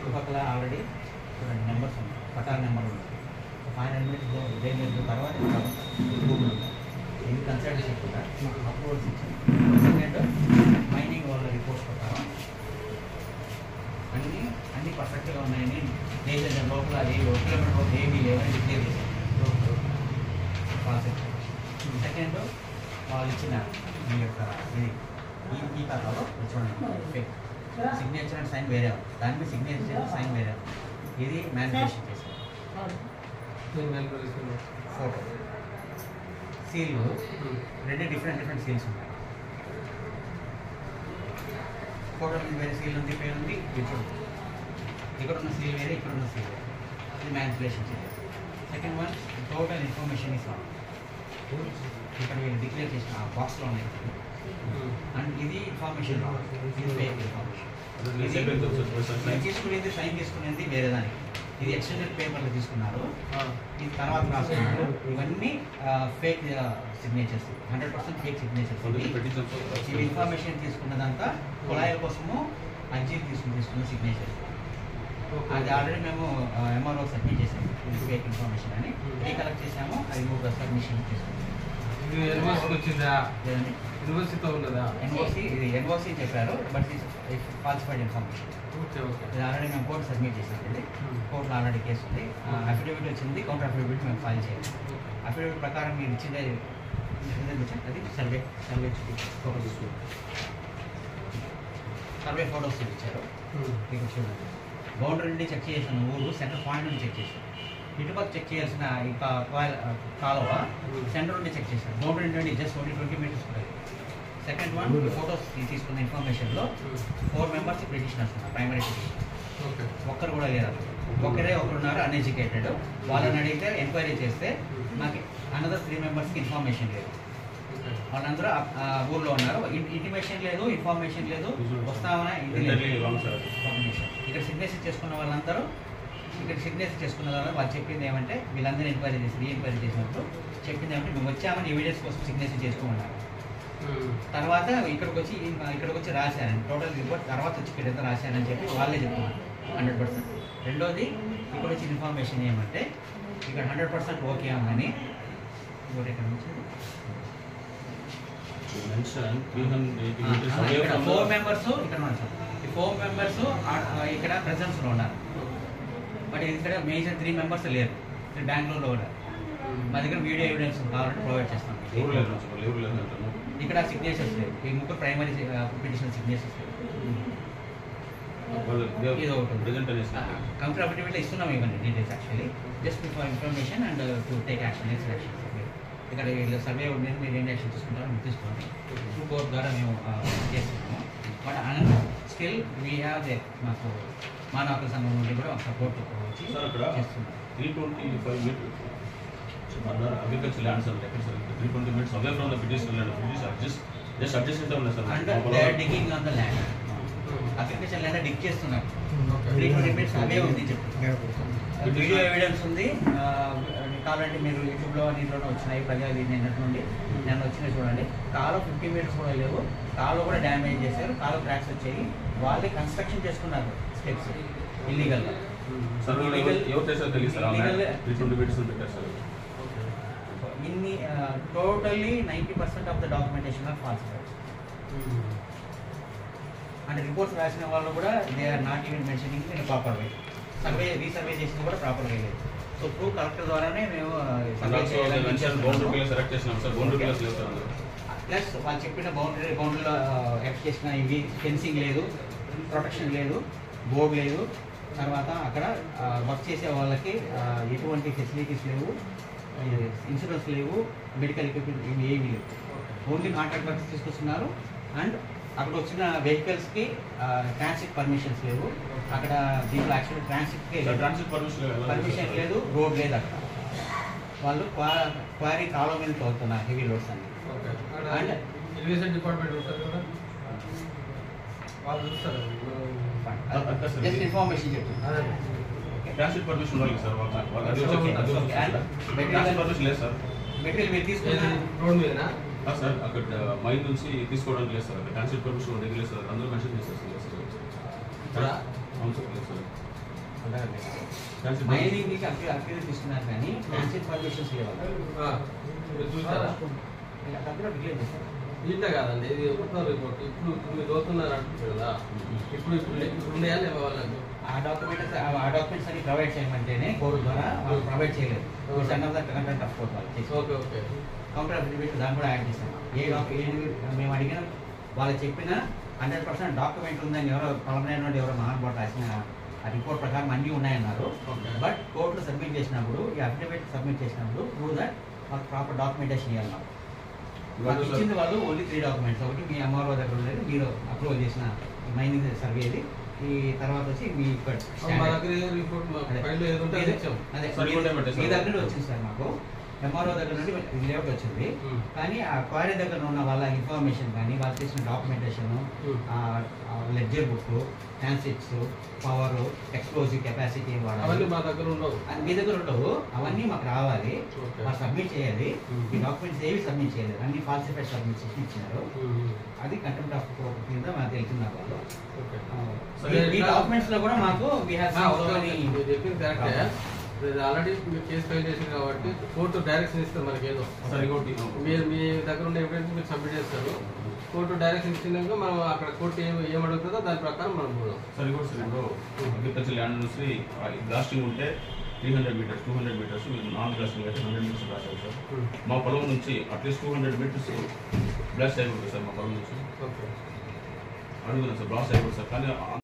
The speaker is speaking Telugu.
చుట్టుపక్కల ఆల్రెడీ చూడండి నెంబర్స్ ఉన్నాయి, పటాల నెంబర్ ఉంది. 500 మీటర్స్ డ్రైనేజ్ తర్వాత భూములు ఉన్నాయి. ఇది కన్సల్ట్ చేయకుండా అప్రూవల్స్ ఇచ్చారు. సెకండ్ మైనింగ్ వాళ్ళ రిపోర్ట్స్ ప్రకారం అన్నీ పర్ఫెక్ట్గా ఉన్నాయని దేశ లోపల ఏ 1 కిలోమీటర్ ఏమీ లేవని డిక్లేర్ చేశారు. సెకండ్ వాళ్ళు ఇచ్చిన మీ యొక్క ఇది ఈ ఖాతాలో చూడండి ఫేక్ సిగ్నేచర్ అండ్ సైన్ వేరే ఉంది, దాని మీద సిగ్నేచర్ సైన్ వేరే ఉంది. ఇది మ్యానిపులేషన్ చేశారు. ఫోటో సీల్ రెండు డిఫరెంట్ సీల్స్ ఉన్నాయి. ఫోటో మీద వేరే సీల్ ఉంది, పేరు ఉంది. ఇక్కడ ఉన్న సీల్ వేరే, ఇక్కడ ఉన్న సీల్ వేరే. ఇది మ్యానిపులేషన్ చేశారు. Second one total information is wrong. ఇక్కడ వీళ్ళు డిక్లేర్ చేసిన ఆ బాక్స్లో ఉన్నాయి అండ్ ఇది ఇన్ఫర్మేషన్ ఇది ఫేక్ ఇన్ఫర్మేషన్. తీసుకునేది సైన్ తీసుకునేది వేరే దానికి, ఇది ఎక్స్టెండెడ్ పేపర్లో తీసుకున్నారు, ఇది తర్వాత రాసుకున్నారు. ఇవన్నీ ఫేక్ సిగ్నేచర్స్, 100% ఫేక్ సిగ్నేచర్స్. ఇవి ఇన్ఫర్మేషన్ తీసుకున్నదంతా కుళాయిల కోసము అర్జీలు తీసుకున్న సిగ్నేచర్స్. అది ఆల్రెడీ మేము ఎంఆర్ఓ సబ్మిట్ చేసాము. ఇది ఫేక్ ఇన్ఫర్మేషన్ అని కలెక్ట్ చేసాము. అది మీరు సబ్మిషన్ చేసుకున్నాం. వచ్చిందా యూనివర్సిటీతో ఉన్నదా? ఎన్ఓసి చెప్పారు, బట్ ఫాల్సిఫైడ్ ఇన్ఫర్మేషన్. ఇది ఆల్రెడీ మేము కోర్టు సబ్మిట్ చేసాం. ఇది కోర్టులో ఆల్రెడీ కేసు ఉంది. అఫిడవిట్ వచ్చింది, కౌంటర్ అఫిడవిట్ మేము ఫైల్ చేయాలి. అఫిడవిట్ ప్రకారం మీరు ఇచ్చిందే అది సర్వే ఫోటోస్ చూపించారు. మీకు చూడండి, బౌండరీ నుండి చెక్ చేసిన ఊరు సెంటర్ పాయింట్ నుండి చెక్ చేశారు. ఇటుపక్క చెక్ చేయాల్సిన ఈ కాలువ సెంటర్ నుండి చెక్ చేశారు. బౌండరీ నుండి జస్ట్ ఓన్లీ 20 మీటర్స్ ఉంటుంది. సెకండ్ వన్ ఫోటోస్ తీసుకున్న ఇన్ఫర్మేషన్లో 4 మెంబర్స్ పిటిషనర్స్ ఉన్నారు, ప్రైమరీ పిటిషనర్. ఒక్కరు కూడా లేరు. ఒకరున్నారు అన్ఎడ్యుకేటెడ్. వాళ్ళని అడిగితే ఎంక్వైరీ చేస్తే నాకు అనదర్ 3 మెంబర్స్కి ఇన్ఫర్మేషన్ లేదు. వాళ్ళందరూ ఊర్లో ఉన్నారు, ఇంటిమేషన్ లేదు, ఇన్ఫర్మేషన్ లేదు, వస్తామని ఇది లేదు. ఇక్కడ సిగ్నేచర్ చేసుకున్న వాళ్ళందరూ వాళ్ళు చెప్పింది ఏమంటే వీళ్ళందరూ ఎంక్వైరీ చేసినప్పుడు చెప్పింది ఏమంటే మేము వచ్చామని ఎవిడెన్స్ కోసం సిగ్నేచర్ చేసుకోమన్నారు. తర్వాత ఇక్కడికి వచ్చి రాశారని టోటల్ రిపోర్ట్ తర్వాత వచ్చి ఇక్కడ రాశారని చెప్పి వాళ్ళే చెప్తున్నారు 100%. రెండోది ఇక్కడ వచ్చిన ఇన్ఫర్మేషన్ ఏమంటే ఇక్కడ 100% ఓకే ఉందని. ఇంకోటి ఇక్కడ నుంచి 4 మెంబర్స్ ఇక్కడ ఉన్నారు. ఈ 4 మెంబర్స్ ఇక్కడ ప్రెజెన్స్లో ఉన్నారు. బట్ ఇక్కడ మేజర్ 3 మెంబర్స్ లేరు, బెంగళూరులో ఉన్నారు. మా దగ్గర వీడియో ఎవిడెన్స్ కావాలంటే ప్రొవైడ్ చేస్తాం. ఇక్కడ సిగ్నేచర్స్ లేవు, ఈ 3 ప్రైమరీ పిటిషన్ సిగ్నేచర్స్ లేవు. ఇది ఒకటి కౌంటర్ అఫిడవిట్ ఇస్తున్నాం ఇవన్నీ details actually just for information and to take action action. ఇక్కడ సర్వే మీద మీరు ఏం యాక్షన్ తీసుకుంటారో మీరు తీసుకోండి. కోర్టు ద్వారా మేము చేస్తున్నాము. But and still we have they మాకు మానవ హక్కుల సంఘం నుండి కూడా సపోర్ట్ వచ్చి చేస్తున్నాం. 325 meters agriculture lands are like 320 meters away from the petition land. Just adjacent on the sir. And they are digging on the land. Agriculture land dig చేస్తున్నారు. 320 meters అవే ఉంది చెప్పి వీడియో ఎవిడెన్స్ ఉంది. కావాలంటే మీరు యూట్యూబ్లో నీటిలోనే వచ్చినాయి ప్రజలు నిన్నటి నుండి నేను వచ్చినాయి చూడండి. కాలు 50 meters కూడా లేవు, కాలు కూడా డ్యామేజ్ చేశారు, కాలు క్రాక్స్ వచ్చాయి. వాళ్ళే కన్స్ట్రక్షన్ చేసుకున్నారు స్టెప్స్ ఇల్లీగల్గా. ఇన్ని totally 90% of the documentation are falsified. అంటే రిపోర్ట్స్ రాసిన వాళ్ళు కూడా they are not even mentioning in proper way. Resurvey చేసిన కూడా ప్రాపర్ వే లేదు. సో త్రూ కలెక్టర్ ద్వారానే మేము ప్లస్ వాళ్ళు చెప్పిన బౌండరీలో యాక్ట్ చేసిన ఇవి ఫెన్సింగ్ లేదు, ప్రొటెక్షన్ లేదు, బోర్డు లేదు. తర్వాత అక్కడ వర్క్ చేసే వాళ్ళకి ఎటువంటి ఫెసిలిటీస్ లేవు, ఇన్సూరెన్స్ లేవు, మెడికల్ ఎక్విప్మెంట్ ఇవి ఏమీ లేవు. ఓన్లీ కాంట్రాక్ట్ వర్క్స్ తీసుకొస్తున్నారు. అండ్ అక్కడ వచ్చిన వెహికల్స్కి ట్రాన్సిట్ పర్మిషన్స్ లేవు. అక్కడ దీంట్లో యాక్చువల్లీ ట్రాన్సిట్ పర్మిషన్ లేదు, రోడ్ లేదు. అక్కడ వాళ్ళు క్వారీ కాలువ మీద తోలుతున్నారు హెవీ లోడ్స్ అన్ని. అండ్ ఇరిగేషన్ డిపార్ట్మెంట్ ఉంటుంది కదా, వాళ్ళు చూస్తారు. జస్ట్ ఇన్ఫర్మేషన్ చెప్తున్నారు. ట్రాన్సిట్ పర్మిషన్ లేదు సార్. మెటీరియల్ మీరు తీసుకున్న రోడ్ మీదనా సార్? అక్కడ మైండ్ నుంచి తీసుకోవడానికి లేదు సార్. అక్కడ ట్రాన్సిట్ పర్మిషన్ దగ్గర లేదు సార్. అందరూ మెన్షన్ చేస్తారు సార్. అవును సార్, లేదు సార్. అంటే మైనింగ్కి అప్పీల్ తీసుకున్నారు కానీ ట్రాన్సిట్ పర్మిషన్స్ లేవాలి. మీరు చూసారా? అక్కడ డిక్లేర్ చేశారు. ఇంత కాదండి, ఇది ఒకటో రిపోర్ట్. ఇప్పుడు మీరు చదువుతున్నారు అంటున్నారు కదా, ఇప్పుడు ఉన్నాయా లేవా వాళ్ళకి? ఆ డాక్యుమెంట్స్ అన్ని ప్రొవైడ్ చేయమంటేనే కోర్టు ద్వారా వాళ్ళు ప్రొవైడ్ చేయలేదు. కంటెంట్ ఆఫ్ కోర్ట్ వాళ్ళు చేసి ఓకే ఓకే కౌంటర్ అఫిడవిట్ దాన్ని కూడా యాడ్ చేశాం. మేము అడిగిన వాళ్ళు చెప్పిన 100% డాక్యుమెంట్ ఉందని ఎవరో పలమైన ఎవరో మహానుభావుడు రాసిన ఆ రిపోర్ట్ ప్రకారం అన్నీ ఉన్నాయన్నారు. బట్ కోర్టులో సబ్మిట్ చేసినప్పుడు ఈ అఫిడవిట్ సబ్మిట్ చేసినప్పుడు ప్రూవ్ దట్ మాకు ప్రాపర్ డాక్యుమెంటేషన్ ఇవ్వాలి. మాకు ఇచ్చింది వాళ్ళు ఓన్లీ 3 డాక్యుమెంట్స్. ఒకటి మీ అమ్మవారి దగ్గర ఉండేది, మీరు అప్రూవల్ చేసిన మైనింగ్ సర్వేది, ఈ తర్వాత వచ్చి మీ దగ్గర వచ్చింది సార్. మాకు ఎంఆర్ఓ దగ్గర నుండి లేఅవుట్ వచ్చింది, కానీ ఆ క్వారీ దగ్గర ఉన్న వాళ్ళ ఇన్ఫర్మేషన్ కానీ వాళ్ళు చేసిన documentation, ledger book, transits, power, explosive capacity అవన్నీ మా దగ్గర ఉండవు. మీ దగ్గర ఉండవు. అవన్నీ మాకు రావాలి, మాకు సబ్మిట్ చేయాలి. ఈ డాక్యుమెంట్స్ ఏవి సబ్మిట్ చేయలేదు, అన్ని ఫాల్సిఫైడ్ సబ్మిట్ చేసి ఇచ్చినారు. అది కంటెంప్ట్ ఆఫ్ కోర్ట్ కింద మాకు తెలుస్తున్నారు వాళ్ళు. ఈ డాక్యుమెంట్స్ లో కూడా మాకు చెప్పింది కరెక్టే. ఆల్రెడీ మీరు కేసు ఫైల్ చేశారు కాబట్టి కోర్టు డైరెక్షన్ ఇస్తారు మనకి. ఏదో మీరు మీ దగ్గర ఉన్న ఎవిడెన్స్ మీరు సబ్మిట్ చేస్తారు, కోర్టు డైరెక్షన్ ఇచ్చినాక మనం అక్కడ కోర్టు ఏమడుగుతుందో దాని ప్రకారం మనం పోదాం. అగ్రికల్చర్ ల్యాండ్ నుంచి బ్లాస్టింగ్ ఉంటే 300 మీటర్స్ 200 మీటర్స్, నాన్ బ్లాస్టింగ్ అయితే 100 మీటర్స్ బ్లాస్ట్ అవుతుంది సార్. మా పొలం నుంచి అట్లీస్ట్ 200 మీటర్స్ బ్లాస్ట్ అయిపోతుంది సార్. మా పొలం నుంచి అడుగుతున్నాం సార్, బ్లాస్ట్ అయిపోతుంది సార్. కానీ